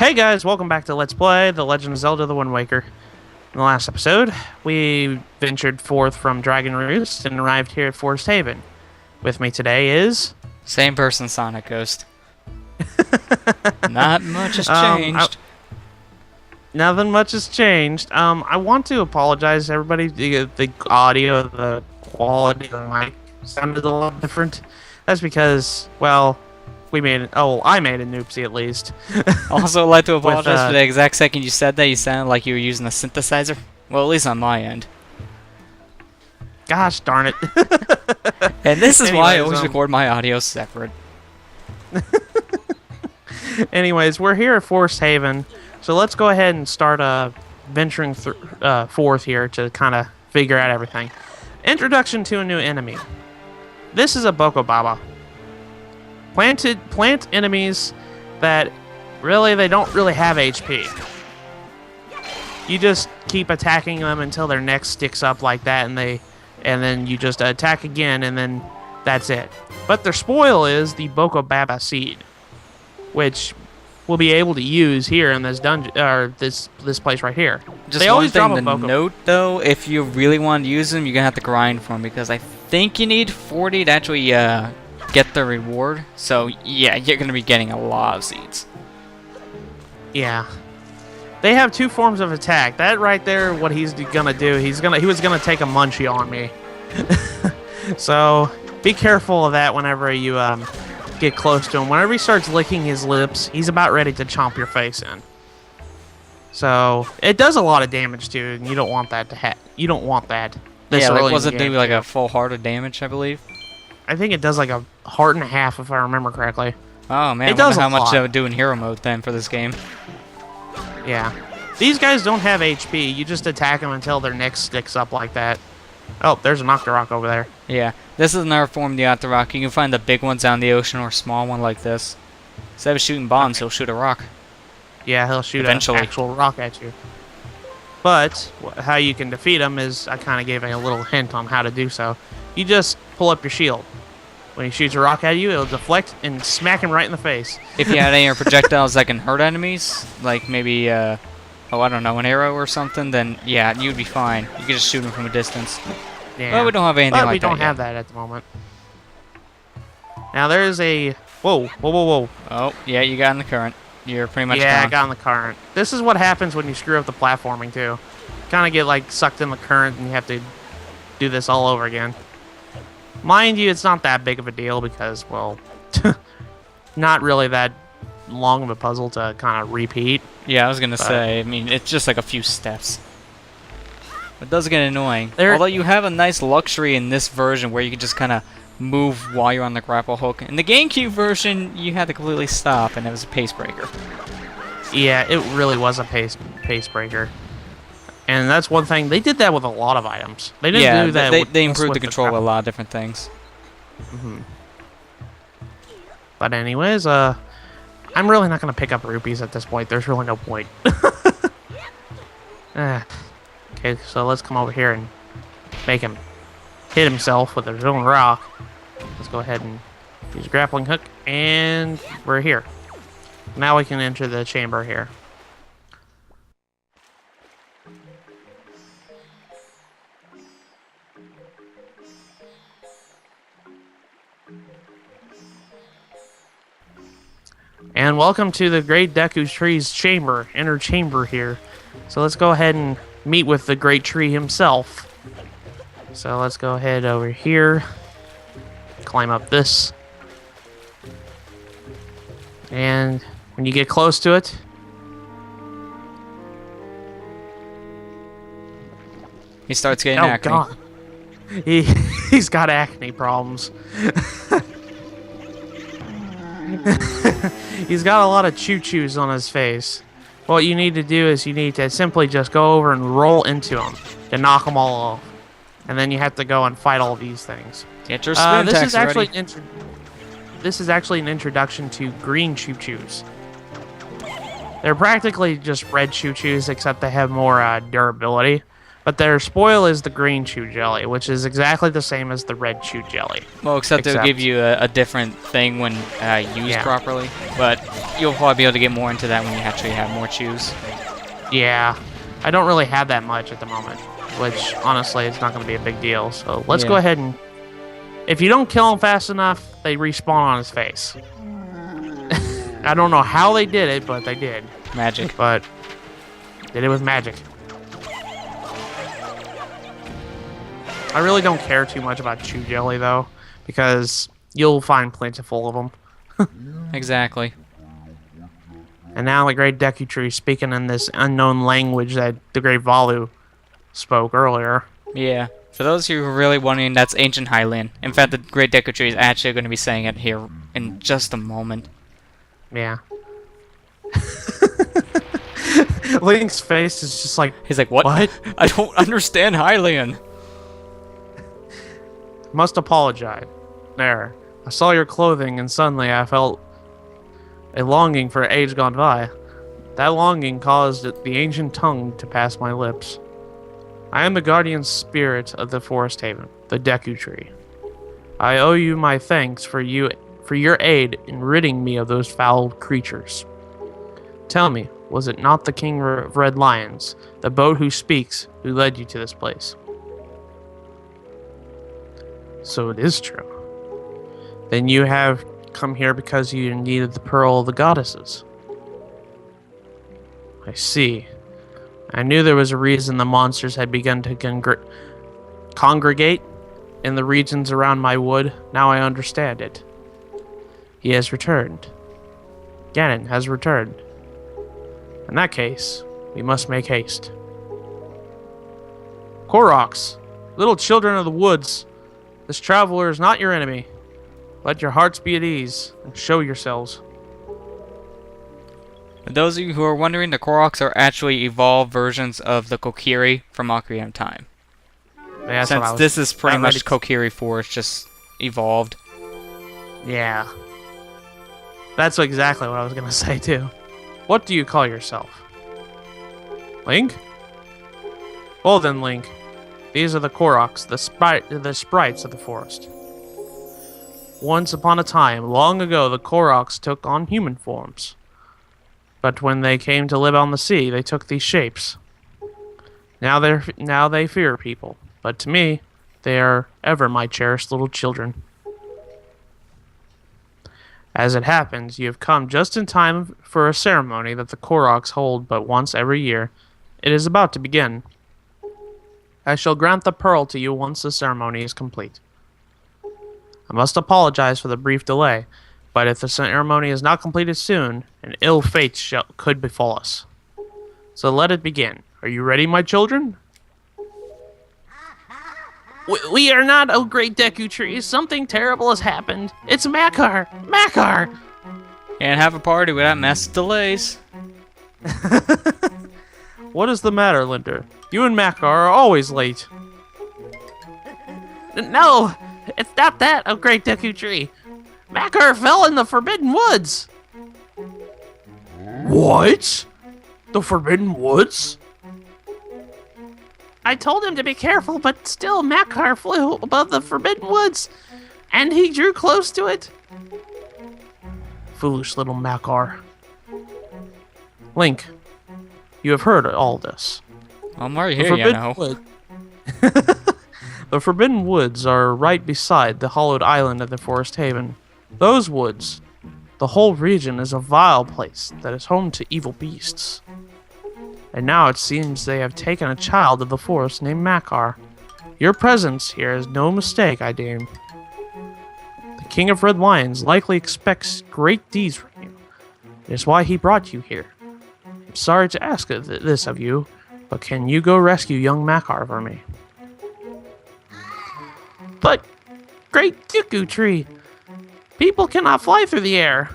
Hey guys, welcome back to Let's Play The Legend of Zelda: The Wind Waker. In the last episode, we ventured forth from Dragon Roost and arrived here at Forest Haven. With me today is... Same person, Sonic Ghost. Not much has changed. Nothing much has changed. I want to apologize to everybody. The audio, the quality of the mic sounded a lot different. That's because, well... I made a noopsie at least. Also, I'd like to apologize for the exact second you said that. You sounded like you were using a synthesizer. Well, at least on my end. Gosh darn it. And this is why I always record my audio separate. Anyways, we're here at Forest Haven, so let's go ahead and start venturing forth here to kind of figure out everything. Introduction to a new enemy. This is a Bokobaba. Plant enemies that they don't really have HP. You just keep attacking them until their neck sticks up like that, and then you just attack again, and then that's it. But their spoil is the Bokobaba seed, which we'll be able to use here in this dungeon or this place right here. Just they always drop a Bokobaba. Note though, if you really want to use them, you're gonna have to grind for them because I think you need 40 to actually get the reward. So yeah, you're gonna be getting a lot of seeds. Yeah, they have two forms of attack. That right there, what he's gonna do, he was gonna take a munchie on me. So be careful of that whenever you get close to him. Whenever he starts licking his lips, he's about ready to chomp your face in. So it does a lot of damage too, and you don't want that to you don't want that. Yeah, like, was it do like a full heart of damage, I believe? I think it does like a heart and a half, if I remember correctly. Oh man, it does how much I would do in hero mode then for this game. Yeah. These guys don't have HP. You just attack them until their neck sticks up like that. Oh, there's an Octorok over there. Yeah, this is another form of the Octorok. You can find the big ones out in the ocean or a small one like this. Instead of shooting bombs, he'll shoot a rock. Yeah, he'll shoot an actual rock at you. But how you can defeat him is, I kind of gave a little hint on how to do so. You just pull up your shield. When he shoots a rock at you, it'll deflect and smack him right in the face. If you had any projectiles that can hurt enemies, like maybe, I don't know, an arrow or something, then yeah, you'd be fine. You could just shoot him from a distance. Yeah. But we don't have anything like that. We don't have that at the moment. Now there's a... Whoa. Oh, yeah, you got in the current. You're pretty much Yeah, gone. I got in the current. This is what happens when you screw up the platforming, too. Kind of get, like, sucked in the current, and you have to do this all over again. Mind you, it's not that big of a deal because, well, not really that long of a puzzle to kind of repeat. Yeah, I was going to say, I mean, it's just like a few steps. It does get annoying. Although you have a nice luxury in this version where you can just kind of move while you're on the grapple hook. In the GameCube version, you had to completely stop, and it was a pace breaker. Yeah, it really was a pace breaker. And that's one thing. They did that with a lot of items. They didn't do that. They improved the control with a lot of different things. Mm-hmm. But anyways, I'm really not going to pick up rupees at this point. There's really no point. Okay, so let's come over here and make him hit himself with his own rock. Let's go ahead and use a grappling hook, and we're here. Now we can enter the chamber here. And welcome to the Great Deku Tree's chamber, inner chamber here. So let's go ahead and meet with the Great Tree himself. So let's go ahead over here, climb up this, and when you get close to it, he starts getting acne. God. He's got acne problems. He's got a lot of choo-choos on his face. What you need to do is you need to simply just go over and roll into him to knock them all off. And then you have to go and fight all these things. Get your spin this is actually an introduction to green choo-choos. They're practically just red choo-choos, except they have more durability. But their spoil is the green chew jelly, which is exactly the same as the red chew jelly. Well, except it'll give you a different thing when used properly. But you'll probably be able to get more into that when you actually have more chews. Yeah, I don't really have that much at the moment, which honestly it's not going to be a big deal. So let's go ahead and... If you don't kill him fast enough, they respawn on his face. I don't know how they did it, but they did. Magic. But did it with magic. I really don't care too much about chew jelly, though, because you'll find plentiful of them. Exactly. And now the Great Deku Tree speaking in this unknown language that the Great Valu spoke earlier. Yeah. For those of you who are really wondering, that's Ancient Hylian. In fact, the Great Deku Tree is actually going to be saying it here in just a moment. Yeah. Link's face is just like... He's like, what? What? I don't understand Hylian. Must apologize. There. I saw your clothing and suddenly I felt a longing for age gone by. That longing caused the ancient tongue to pass my lips. I am the guardian spirit of the Forest Haven, the Deku Tree. I owe you my thanks for your aid in ridding me of those foul creatures. Tell me, was it not the King of Red Lions, the boat who speaks, who led you to this place? So it is true. Then you have come here because you needed the Pearl of the Goddesses. I see. I knew there was a reason the monsters had begun to congregate in the regions around my wood. Now I understand it. He has returned. Ganon has returned. In that case, we must make haste. Koroks, little children of the woods, this traveler is not your enemy. Let your hearts be at ease, and show yourselves. For those of you who are wondering, the Koroks are actually evolved versions of the Kokiri from Ocarina of Time. Yeah, since this is pretty much Kokiri 4, it's just evolved. Yeah. That's exactly what I was going to say, too. What do you call yourself? Link? Well then, Link. These are the Koroks, the sprites of the forest. Once upon a time, long ago, the Koroks took on human forms. But when they came to live on the sea, they took these shapes. Now they fear people, but to me, they are ever my cherished little children. As it happens, you have come just in time for a ceremony that the Koroks hold but once every year. It is about to begin. I shall grant the pearl to you once the ceremony is complete. I must apologize for the brief delay, but if the ceremony is not completed soon, an ill fate could befall us. So let it begin. Are you ready, my children? We are not, oh Great Deku Tree. Something terrible has happened. It's Makar! Makar! Can't have a party without massive delays. What is the matter, Linder? You and Makar are always late. No! It's not that, oh Great Deku Tree. Makar fell in the Forbidden Woods! What? The Forbidden Woods? I told him to be careful, but still Makar flew above the Forbidden Woods, and he drew close to it. Foolish little Makar. Link, you have heard all this. I'm right here, you know. The Forbidden Woods are right beside the hollowed island of the Forest Haven. Those woods, the whole region is a vile place that is home to evil beasts. And now it seems they have taken a child of the forest named Makar. Your presence here is no mistake, I deem. The King of Red Lions likely expects great deeds from you. It is why he brought you here. I'm sorry to ask this of you, but can you go rescue young Makar for me? But, Great Deku Tree, people cannot fly through the air.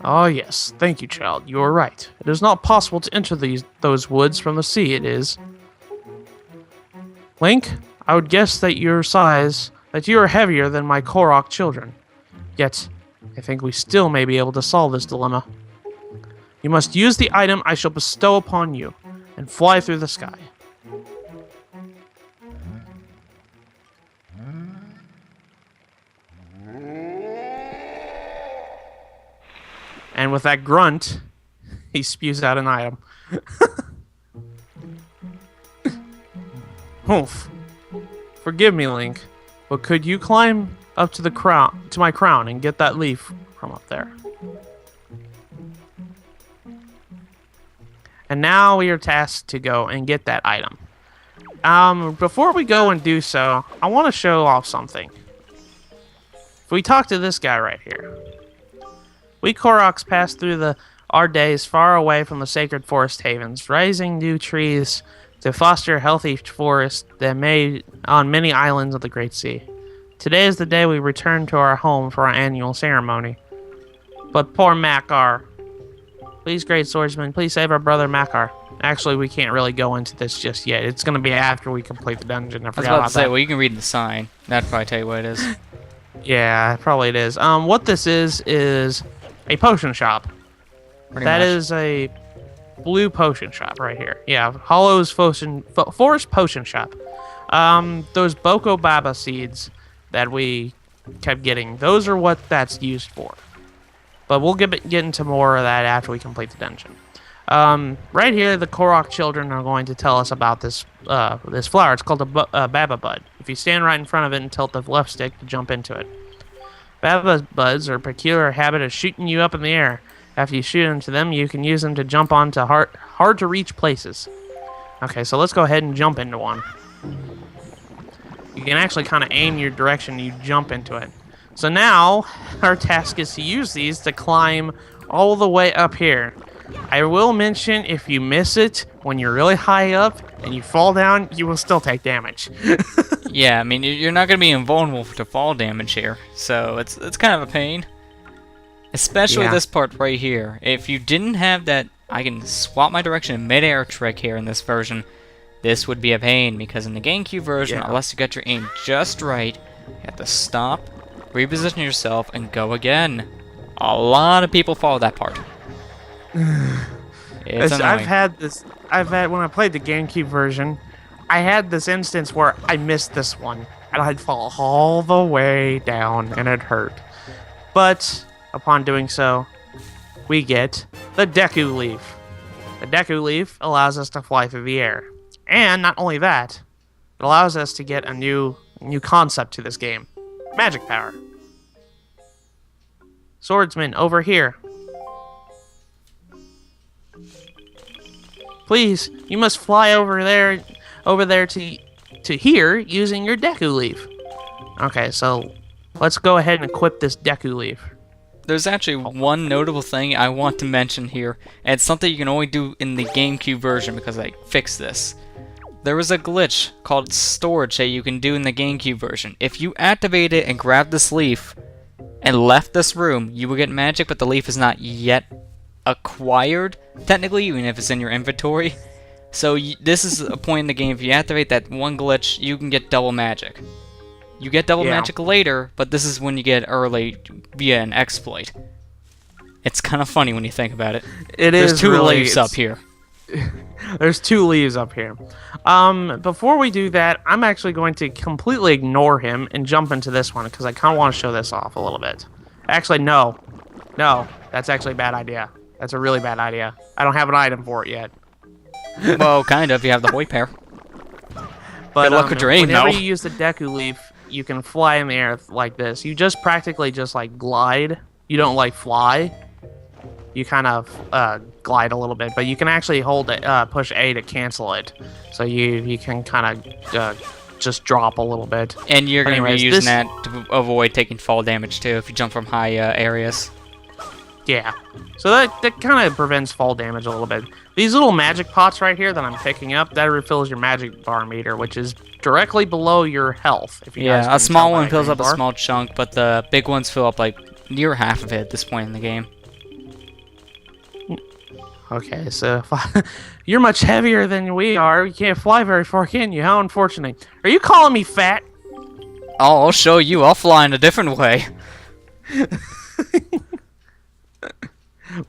Oh yes, thank you, child. You are right. It is not possible to enter those woods from the sea, it is. Link, I would guess that you are heavier than my Korok children. Yet, I think we still may be able to solve this dilemma. You must use the item I shall bestow upon you, and fly through the sky. And with that grunt, he spews out an item. Humph. Forgive me, Link, but could you climb up to my crown and get that leaf from up there? And now we are tasked to go and get that item. Before we go and do so, I want to show off something. If we talk to this guy right here. We Koroks pass through our days far away from the sacred forest havens, raising new trees to foster a healthy forest that made on many islands of the Great Sea. Today is the day we return to our home for our annual ceremony. But poor Makar. Please, great swordsman, please save our brother Makar. Actually, we can't really go into this just yet. It's going to be after we complete the dungeon. I was about to say, well, you can read the sign. That'd probably tell you what it is. Yeah, probably it is. What this is a potion shop. That is a blue potion shop right here. Yeah, Hollow's Forest Potion Shop. Those Boko Baba seeds that we kept getting, those are what that's used for. But we'll get into more of that after we complete the dungeon. Right here, the Korok children are going to tell us about this flower. It's called a Baba Bud. If you stand right in front of it and tilt the left stick to jump into it. Baba Buds are a peculiar habit of shooting you up in the air. After you shoot into them, you can use them to jump onto hard-to-reach places. Okay, so let's go ahead and jump into one. You can actually kind of aim your direction and you jump into it. So now, our task is to use these to climb all the way up here. I will mention, if you miss it when you're really high up and you fall down, you will still take damage. Yeah, I mean, you're not going to be invulnerable to fall damage here, so it's kind of a pain. Especially this part right here. If you didn't have that, I can swap my direction in mid-air trick here in this version, this would be a pain, because in the GameCube version, unless you got your aim just right, you have to stop, reposition yourself, and go again. A lot of people follow that part. It's annoying. When I played the GameCube version, I had this instance where I missed this one, and I'd fall all the way down, and it hurt. But upon doing so, we get the Deku Leaf. The Deku Leaf allows us to fly through the air. And not only that, it allows us to get a new concept to this game. Magic power. Swordsman, over here. Please, you must fly over there to here using your Deku Leaf. Okay, so let's go ahead and equip this Deku Leaf. There's actually one notable thing I want to mention here, and it's something you can only do in the GameCube version because I fixed this. There was a glitch called storage that you can do in the GameCube version. If you activate it and grab this leaf and left this room, you will get magic, but the leaf is not yet acquired, technically, even if it's in your inventory. So this is a point in the game, if you activate that one glitch, you can get double magic. You get double magic later, but this is when you get early via an exploit. It's kind of funny when you think about it. There's two leaves up here. There's two leaves up here. Before we do that, I'm actually going to completely ignore him and jump into this one because I kind of want to show this off a little bit. Actually, no. No, that's actually a bad idea. That's a really bad idea. I don't have an item for it yet. Well, kind of. You have the Hoy pair. But good luck with your aim, whenever though. you use the Deku Leaf, you can fly in the air like this. You just practically just like glide. You don't like fly. You kind of glide a little bit, but you can actually hold it, push A to cancel it. So you can kind of just drop a little bit. And you're going to be using that to avoid taking fall damage too if you jump from high areas. Yeah. So that kind of prevents fall damage a little bit. These little magic pots right here that I'm picking up, that refills your magic bar meter, which is directly below your health. If you guys a small one fills up a small chunk, but the big ones fill up like near half of it at this point in the game. Okay, so you're much heavier than we are. You can't fly very far, can you? How unfortunate. Are you calling me fat? Oh, I'll show you. I'll fly in a different way.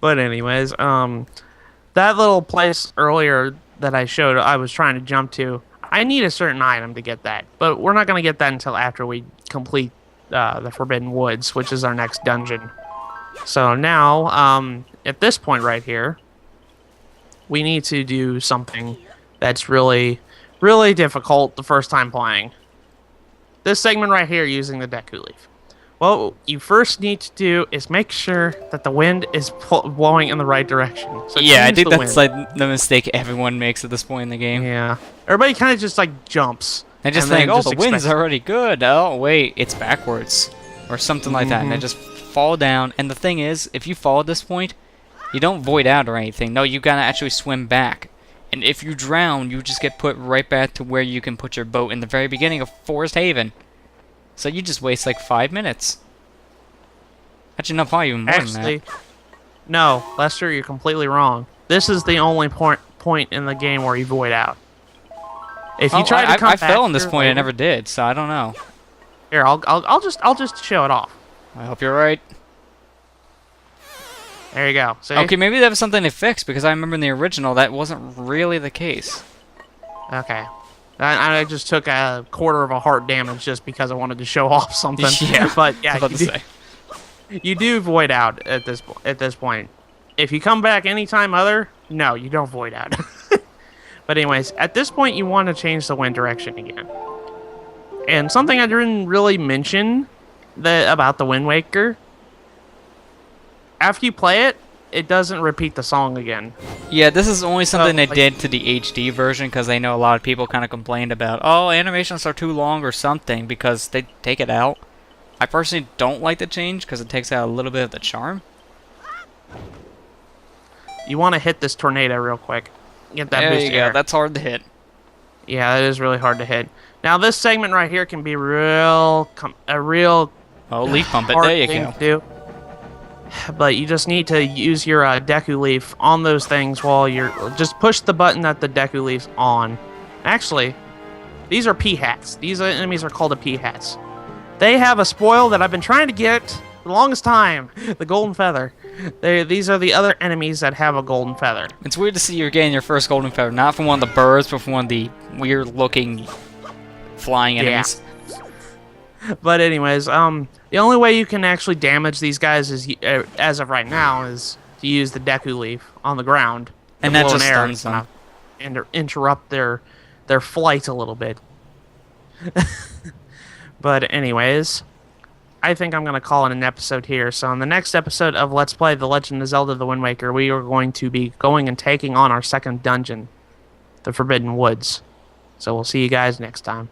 But anyways, that little place earlier that I showed, I was trying to jump to, I need a certain item to get that. But we're not going to get that until after we complete the Forbidden Woods, which is our next dungeon. So now, at this point right here, we need to do something that's really, really difficult the first time playing. This segment right here using the Deku Leaf. What you first need to do is make sure that the wind is blowing in the right direction. So Yeah, I change think the that's wind. like the mistake everyone makes at this point in the game. Yeah. Everybody kind of just like jumps. They just and think, then oh, just the wind's expect- already good. Oh, wait, it's backwards. Or something like that. And they just fall down. And the thing is, if you fall at this point, you don't void out or anything. No, you gotta actually swim back. And if you drown, you just get put right back to where you can put your boat in the very beginning of Forest Haven. So you just waste like 5 minutes. Actually, no, probably even more than Actually, that. no, Lester, you're completely wrong. This is the only point in the game where you void out. If you try to come I back fell on this here point, I later- never did, so I don't know. Here, I'll just show it off. I hope you're right. There you go. See? Okay, maybe that was something they fixed, because I remember in the original that wasn't really the case. Okay. I just took a quarter of a heart damage just because I wanted to show off something. Yeah, But yeah, I was about to say. you do void out at this point. If you come back anytime other, no, you don't void out. But anyways, at this point you want to change the wind direction again. And something I didn't really mention about the Wind Waker, after you play it, it doesn't repeat the song again. Yeah, this is only something they like- did to the HD version, because they know a lot of people kind of complained about, oh, animations are too long or something, because they take it out. I personally don't like the change, because it takes out a little bit of the charm. You want to hit this tornado real quick. Get that There boost you of go, air. that's hard to hit. Yeah, it is really hard to hit. Now this segment right here can be a real Oh, leaf pump it, hard there you thing go. to do. But you just need to use your Deku Leaf on those things while you're... Just push the button that the Deku Leaf's on. Actually, these are P-Hats. These enemies are called the P-Hats. They have a spoil that I've been trying to get for the longest time. The Golden Feather. These are the other enemies that have a Golden Feather. It's weird to see you're getting your first golden feather, not from one of the birds, but from one of the weird-looking flying enemies. But anyways, the only way you can actually damage these guys is, as of right now, is to use the Deku Leaf on the ground. And to that blow just an air stuns them. and interrupt their flight a little bit. But anyways, I think I'm going to call it an episode here. So in the next episode of Let's Play The Legend of Zelda The Wind Waker, we are going to be going and taking on our second dungeon, the Forbidden Woods. So we'll see you guys next time.